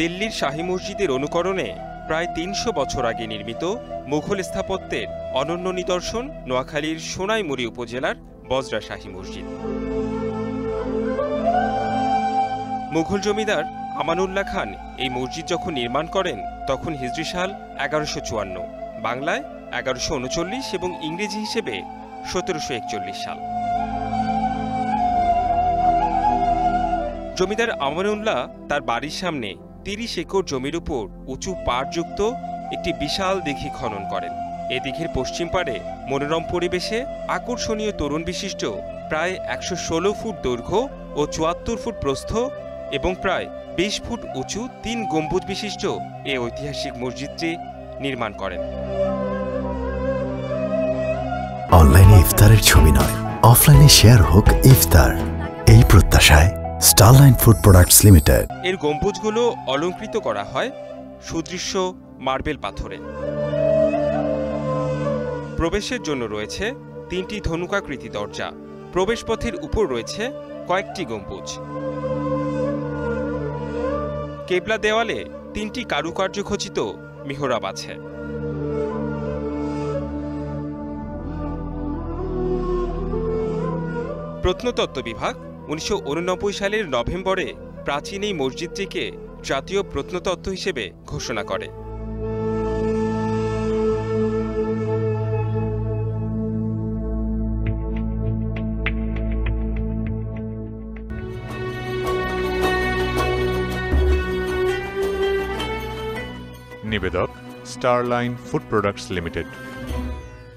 দিল্লির শাহী মসজিদের অনুকরণে প্রায় ৩০০ বছর আগে নির্মিত মুঘল স্থাপত্যের অনন্য নিদর্শন নোয়াখালীর সোনাইমুড়ি উপজেলার বজরা শাহী মসজিদ। মুঘল জমিদার আমানউল্লাহ খান এই মসজিদ যখন নির্মাণ করেন তখন হিজরি সাল ১১৫৪, বাংলায় ১১৩৯ এবং ইংরেজি হিসেবে ১৭৪১ সাল। জমিদার আমানউল্লাহ তার বাড়ির সামনে ৩০ একর জমির উপর উঁচু পাড়যুক্ত একটি বিশাল দিঘি খনন করেন। এ দিঘির পশ্চিম পাড়ে মনোরম পরিবেশে আকর্ষণীয় তোরণ বিশিষ্ট প্রায় ১১৬ ফুট দৈর্ঘ্য ও ৭৪ ফুট প্রস্থ এবং প্রায় ২০ ফুট উঁচু ৩ গম্বুজ বিশিষ্ট এ ঐতিহাসিক মসজিদটি নির্মাণ করেন। অনলাইনে ইফতারের ছবি নয়, অফলাইনে শেয়ার হোক ইফতার, এই প্রত্যাশায় স্টারলাইন ফুড প্রোডাক্টস লিমিটেড। এর গম্বুজগুলো অলঙ্কৃত করা হয় সুদৃশ্য মার্বেল পাথরে। প্রবেশের জন্য রয়েছে ৩টি ধনুকাকৃতি দরজা। প্রবেশপথের উপর রয়েছে কয়েকটি গম্বুজ। কেবলা দেওয়ালে ৩টি কারুকার্য খচিত মিহরাব আছে। প্রত্নতত্ত্ব বিভাগ ১৯৮৯ সালের নভেম্বরে প্রাচীন এই মসজিদটিকে জাতীয় প্রত্নতত্ত্ব হিসেবে ঘোষণা করে। নিবেদক স্টারলাইন ফুড প্রোডাক্টস লিমিটেড।